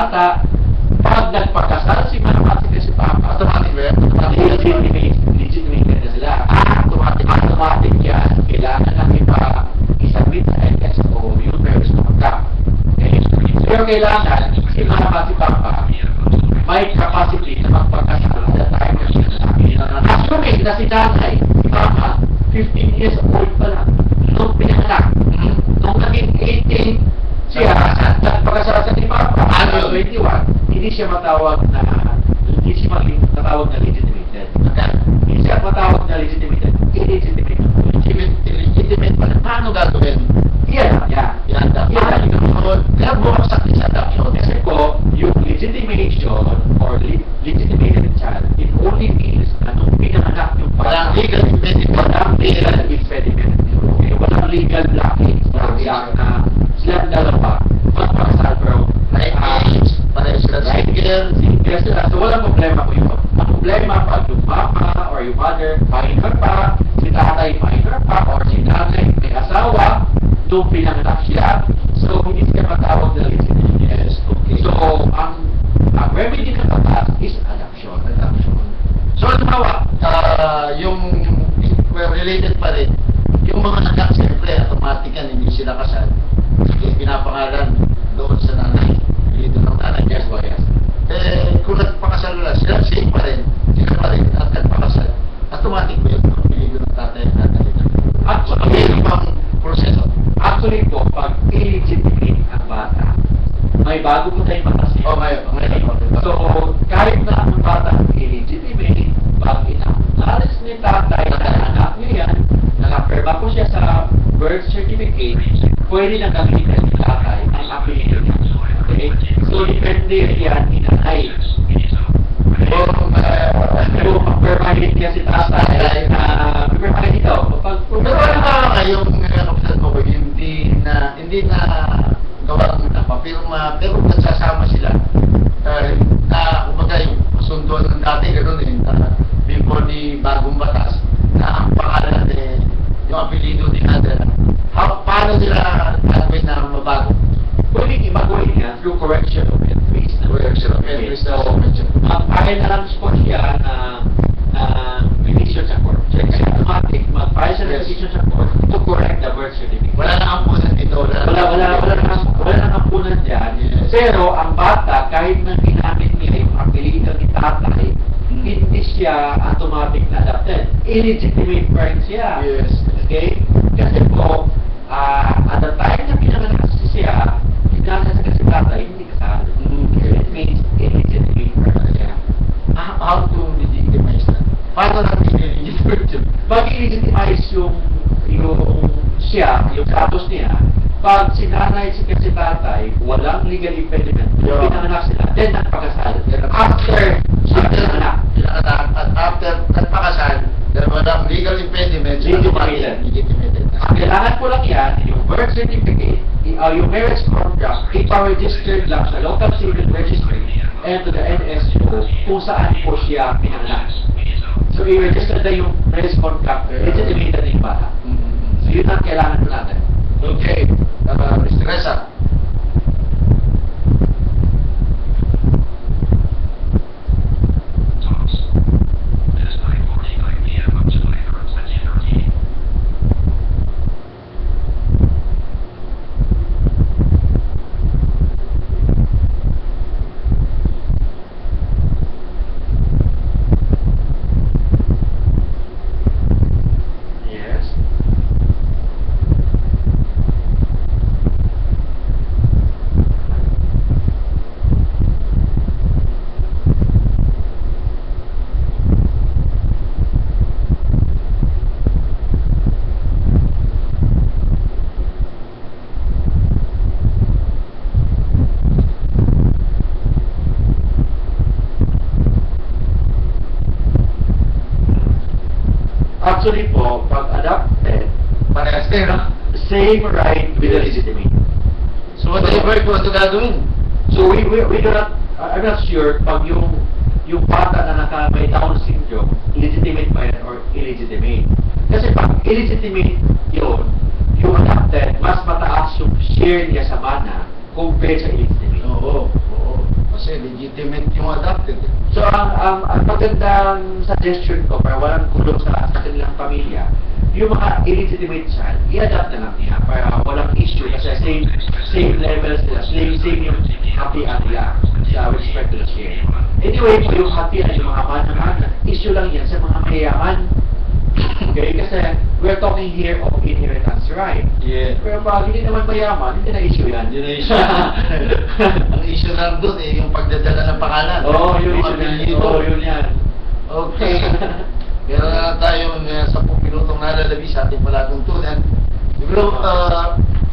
bata, pag nagpakasal si mama at si papa, Automatic ba yan? Automatic. legitimate na sila. Automatic yan. Kailangan lang isubmit sa LSO yung marriage contract. Okay? Pero kailangan si mama at si papa may capacity na magpakasal at the time na siya assuming na si nanay, si mama, 15 years old pa lang nung pinanganak. Nung naging 18 siya, nagpakasal sa ni papa, 21, hindi siya matawag na legitimated. Hindi siya matawag na legitimated. Legitimate pa na. Paano gagawin? Yan. Kaya bumaksak din sa adoption. Kasi po, yung legitimation or legitimated child, it only means na nung pinanganak yung Walang legal impediment. Walang legal impediment. Okay, walang legal blockage. Na silang dalawa, magpakasal pero Pareho sila single. single sila. So walang problema po yun. Ang problema pag yung mama or yung mother, minor pa, si tatay minor pa, or si nanay may asawa, nung pinanganak siya, so hindi siya matawag na legitimate. Yes, okay. So, ang remedy na batas is adoption. So, halimbawa, yung related pa rin, yung mga anak, siyempre, automatic yan, hindi sila kasal. Sige, pinapangalan doon sa nanay. Dito ng nanay. Yes, boy, yes. Kung nagpakasal na sila, same pa rin. Sila pa rin at nagpakasal. Automatic ba yun? Pili ng tatay at nanay. Actually, May ibang proseso. Actually po, pag illegitimate ang bata, may bago po tayong batas. Ngayon. So, kahit na ang bata illegitimate, pag inacknowledge ni tatay na anak niya yan, nakapirma po siya sa birth certificate, pwede na gamitin ni tatay ang apelido niya. Okay? So, depende yan ni nanay. Kung mapirmahin niya si tatay, mapirmahin ito. Pero ano ba yung kapatid mo, hindi na gawang napapirma, pero nagsasama sila. Kumbaga yung sunduan ng dati, gano'n before the bagong batas, na ang pangalan yung apelido ni Adela. Paano nila gagawin na mabago? Pwede i-baguhin niya through correction of entries. Correction of entries na mention. Mag-file na lang po siya na petition sa court. So, it's automatic, mag-file siya na petition sa court to correct the birth certificate. Wala na ampunan dito. Wala nang ampunan dyan. Yes. Pero ang bata, kahit na ginamit niya yung apelido ni tatay, hindi siya automatic na adopted. Illegitimate pa rin siya. Yes. Okay? Kasi po, at the time na pinanganak siya, pinanganak si tatay, hindi kasal. It means illegitimate pa rin siya. How to legitimize that? Paano natin i-legitimize? Pag i-legitimize yung siya, yung status niya, pag sinanay si tatay, walang legal impediment, Yeah. pinanganak sila, then nagpakasal. After siya pinanganak, At after nagpakasal, dahil walang legal impediments, legitimated. ang kailangan po lang yan, yung birth certificate, yung marriage contract, ipa-registered lang sa local civil registry and to the NSO kung saan po siya pinanganak. So, i-register na yung marriage contract, legitimate na yung bata. So, yun ang kailangan po natin. Okay. Mr. Reza. Yes. Actually po, pag adopted, Parehas din, no? same right with the legitimate. So, whatever kung ito gagawin. So we do not, I'm not sure pag yung bata na may Down syndrome, legitimate ba yan or illegitimate. Kasi pag illegitimate yun, yung adopted, mas mataas yung share niya sa mana compared sa illegitimate. Oo. Kasi legitimate yung adopted. So, ang magandang suggestion ko para walang kulong sa kanilang pamilya, yung mga illegitimate child, i-adapt na lang niya para walang issue kasi same level sila, same yung hatian nila sa respect to the share. Anyway, kung yung hatian yung mga mana-mana, issue lang yan sa mga mayayaman. Okay? Kasi we're talking here of inheritance right. Yeah. Pero pag hindi naman mayaman, hindi na issue yan. Yun ang issue. Ang issue lang doon yung pagdadala ng pangalan. Oo, yun issue na. apelyido. Oo, yun yan. Okay. Meron na tayong 10 minutong nalalabi sa ating palatuntunan. Siguro,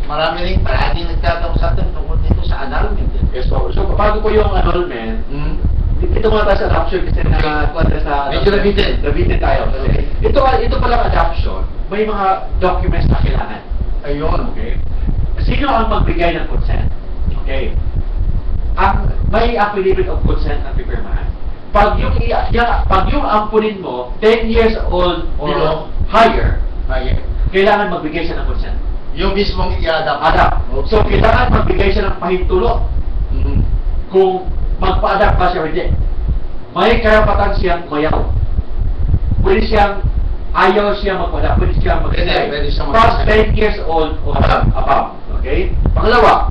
marami rin parating nagtatanong sa atin tungkol dito sa annulment. Yes, po. So, bago po yung annulment, Hmm? dito muna tayo sa adoption kasi na sa... Medyo nabitin. Nabitin tayo. Okay. Ito palang adoption, may mga documents na kailangan. Ayun. Okay? Sino ang magbigay ng consent? Okay? May affidavit of consent na pipirmahan. Pag yung ampunin mo, 10 years old or Below. higher, Ayun. kailangan magbigay siya ng consent. Yung mismong i-adapt. Adapt. So, kailangan magbigay siya ng pahintulot Mhm. kung magpa-adapt ba siya o hindi. May karapatan siyang mayaw. Pwede siyang ayaw siya magpa-adapt. Pwede siyang mag-decide. Pwede siyang Past mag-decide. 10 years old o Above. above. Okay? Pangalawa,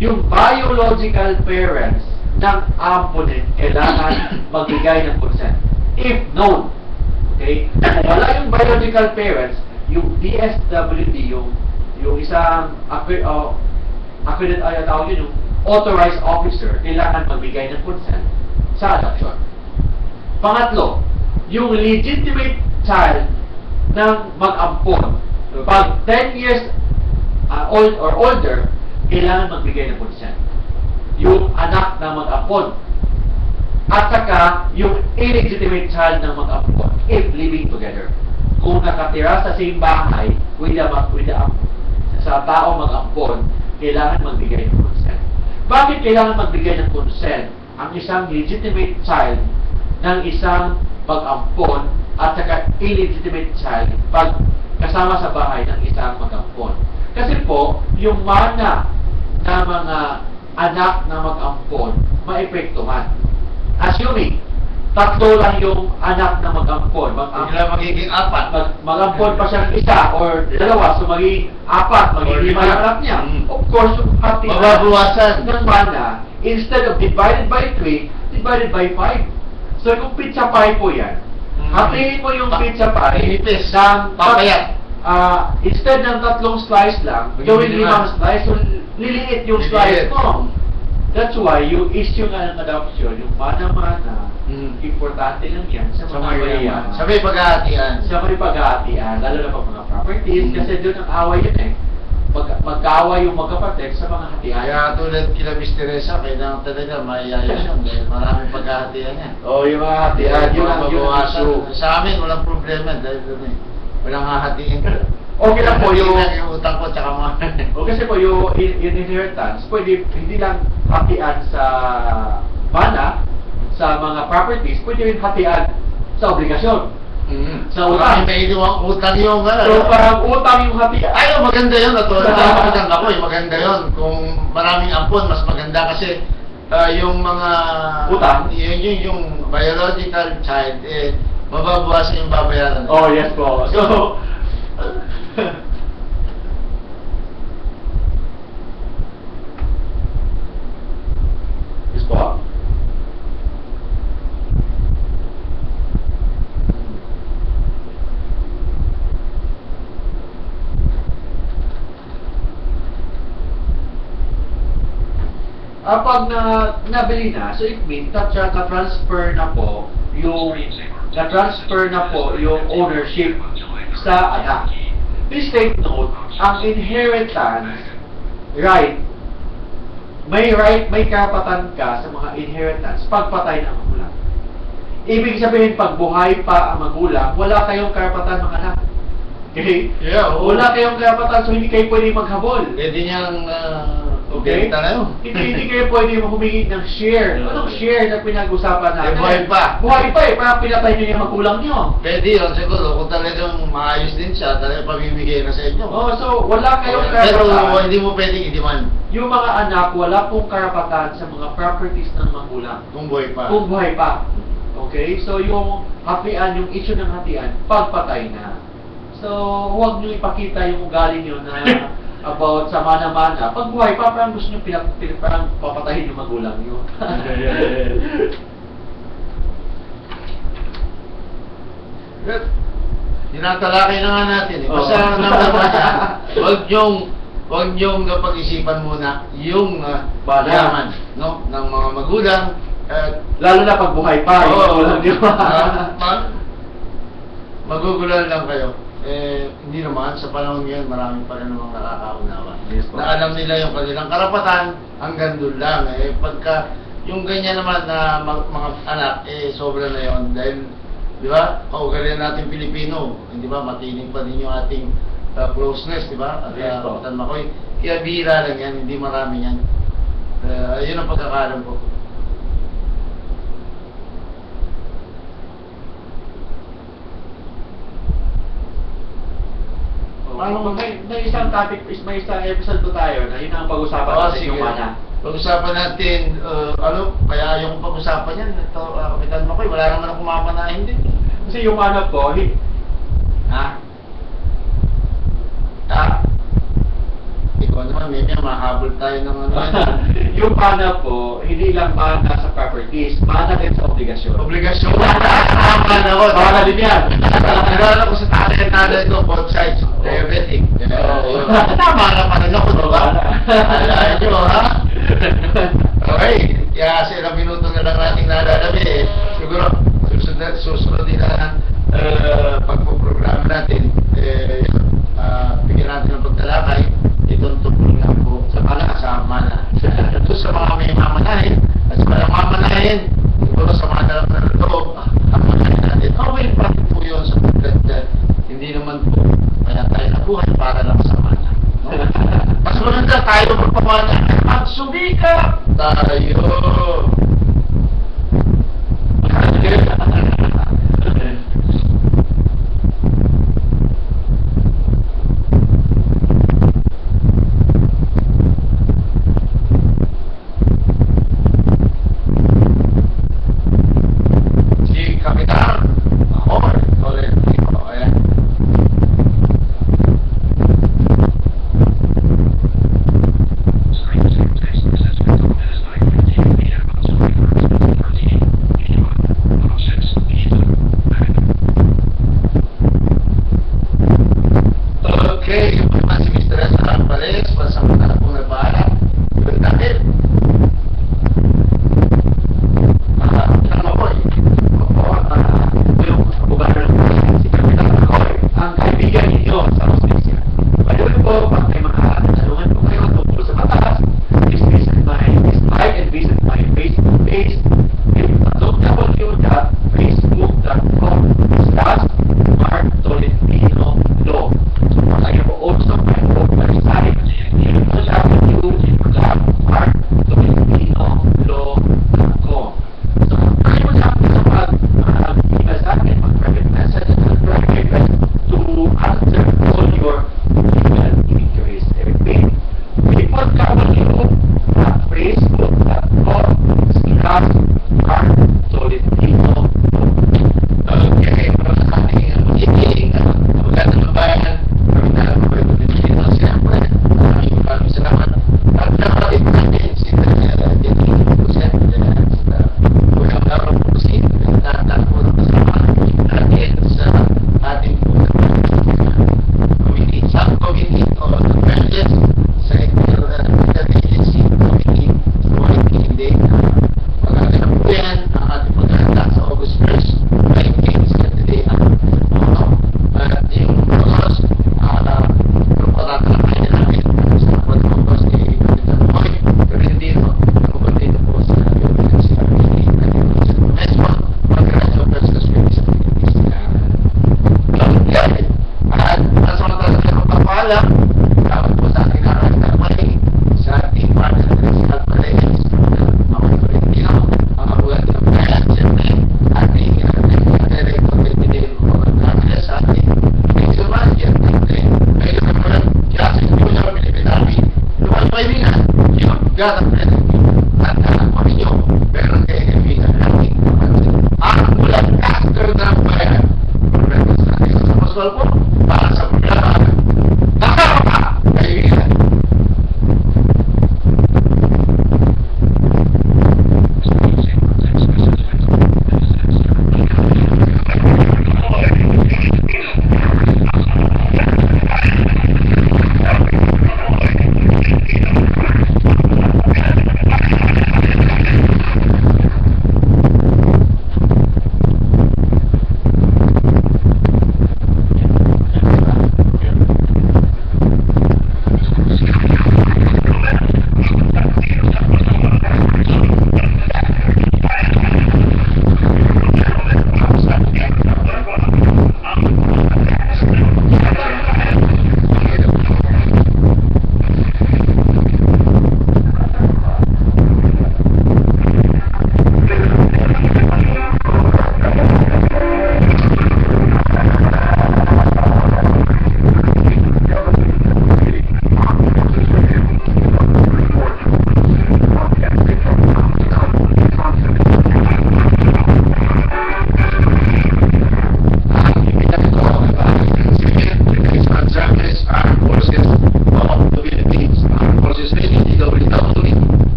yung biological parents ng ampunin kailangan magbigay ng consent. If known. Okay? Kung wala yung biological parents, yung DSWD, yung isang tawag yun, yung authorized officer, kailangan magbigay ng consent sa adoption. Pangatlo, yung legitimate child ng mag-ampon, pag 10 years old or older, kailangan magbigay ng consent. Yung anak na mag-ampon. At saka, yung illegitimate child ng mag-ampon, if living together. Kung nakatira sa same bahay, sa tao mag-ampon, kailangan magbigay ng consent. Bakit kailangan magbigay ng consent ang isang legitimate child ng isang mag-ampon at saka illegitimate child pag kasama sa bahay ng isang mag-ampon? Kasi po, yung mana na mga anak na mag-ampon, maepektuhan. Assuming, 3 lang yung anak na mag-ampon. Bigla magiging 4. Mag-ampon pa siyang isa or 2, so magiging 4, magiging 5 yung anak niya. Mm. Of course, yung hati Mababawasan. ng mana, instead of divided by 3, divided by 5. So, kung pizza pie po yan, hatiin mo yung pizza pie Pinipis. ng Papayat. instead ng 3 slice lang, gawin 5 slice, so liliit yung slice Liliit. mo. That's why yung issue nga ng adoption, yung mana-mana, importante lang yan sa Sa mga may mayayaman. sa may paghahatian. Sa may paghahatian, lalo na pag mga properties, kasi doon ang away yun eh. Magkaaway yung magkapatid sa mga hatian. Kaya tulad kila Miss Teresa, kailangan talaga maayayos yun dahil maraming paghahatian yan. Yung mga hatian, yun ang Mabawasan. issue. Sa amin, walang problema dahil doon eh. Walang hahatiin. Okay lang po yung... yung utang ko tsaka mga... O kasi po yung inheritance, pwede hindi lang hatian sa mana, sa mga properties, pwede rin hatian sa obligasyon. Sa utang. May iniwang utang yung So parang utang yung hatian. Ay, maganda yun. Maganda ako eh. Maganda yun. Kung maraming ampon, mas maganda kasi yung mga... Utang? Yung biological child, mababawasan yung babayaran. Oh, yes po. So, yes po. Pag nabili na, so it means na-transfer na po yung ownership sa anak. Please take note, ang inheritance may karapatan ka sa mga inheritance pag patay ng magulang. Ibig sabihin, pag buhay pa ang magulang, wala kayong karapatan mga anak. Okay? Yeah, oo. Wala kayong karapatan, so hindi kayo pwede maghabol. Pwede niyang Okay? Benta na yun. Hindi kayo pwede humingi ng share. Anong share na pinag-usapan natin? buhay pa. Buhay pa eh, parang pinatay nyo yung magulang nyo. Pwede yun, siguro. Kung talagang maayos din siya, talagang pamimigay na sa inyo. Oh, so wala kayong Pero karapatan. hindi mo pwedeng i-demand Yung mga anak, wala pong karapatan sa mga properties ng magulang. kung buhay pa. Kung buhay pa. Okay? So yung hatian, yung issue ng hatian, pagpatay na. So, huwag nyo ipakita yung ugali nyo na about sa mana-mana. Pag buhay pa, parang gusto nyo parang papatahin yung magulang nyo. Tinatalakay na nga natin eh. Basta Oo. naman huwag nyong pag-isipan muna yung Bala. yaman, no? Ng mga magulang. Lalo na pag buhay pa, yung magulang nyo. Magugulan lang kayo. Hindi naman, sa panahon ngayon, marami pa rin namang nakakaunawa. Yes, po. Na alam nila yung kanilang karapatan, hanggang doon lang. Pagka yung ganyan naman na mga anak, sobra na yon dahil, di ba, kaugalian natin Pilipino, di ba, matinig pa din yung ating closeness, di ba? At Yes, po. Kapitan Makoy, kaya bihira lang yan, hindi marami yan. Yun ang pagkakalam ko. Paano may isang topic, may isang episode po tayo na yun ang pag-usapan natin yung mana. Pag-usapan natin, kaya yung pag-usapan yan, ito, Kapitan Makoy, wala naman akong mapanahin din. Kasi yung mana po, Ha? Ikaw naman, may mahabol tayo ng ano yan. yung mana po, hindi lang mana sa properties, mana din sa obligasyon. Obligasyon. Tama na ko. Mana din yan. Nalala ko sa tatay ko, both sides, diabetic. Oo. Tama na pa rin ako, diba? Alam nyo, ha? Okay, kaya sa ilang minuto na lang nating nalalabi, siguro, susunod din na pagpuprogram natin, bigyan natin ng pagtalakay, itong tungkol nga po sa mana. Ito sa mga may mamanahin, at sa mga mamanahin, siguro sa mga dalang na loob, ang manahin natin, okay, bakit po yun sa pagkat, hindi naman po, kaya tayo nabuhay para lang sa mana. No? Mas maganda tayo magpamana, magsumikap tayo. Si Kapitan Makoy Tolentino, ayan. Okay, yung mga si Mr. Esarang Pales, pasamantala pong nagbahala. Yung dahil, Kapitan Makoy, yung abogado ng si Kapitan Makoy, ang kaibigan ninyo sa hostisya. Pwede po, pag may mga tanungan po kayo tungkol sa batas, please visit my like and visit my Facebook page. www.facebook.com/Mark Tolentino Law. So, kayo po also my own website, www.marktolentino.law.com. So, kayo mo sa mag-email sa akin, mag-private message, private request to answer all your legal inquiries. Everything. Report ka mo nyo at facebook.com/Mark Tolentino. okay, para sa ating meeting, abogado ng bayan, Kapitan Makoy Tolentino, siyempre, maraming salamat. At nakakit natin si Jenny Joseph, sa Bulang Laro Pusin, nagtatag po ng kasama natin sa ating committee, subcommittee on Emergence, sa Interagency Committee, hindi magaganap po yan ang ating paghahanda sa August 1st, 19 Saturday at yung process, yung patatalakay namin sa pagpapos ni Kapitan Makoy Tolentino, tungkol dito po sa Emergency Committee at yung next month, mag-radio versus sa Philippines. At masamantala sa pagpapaalam, dapat po sa ating nakakita sa ating got a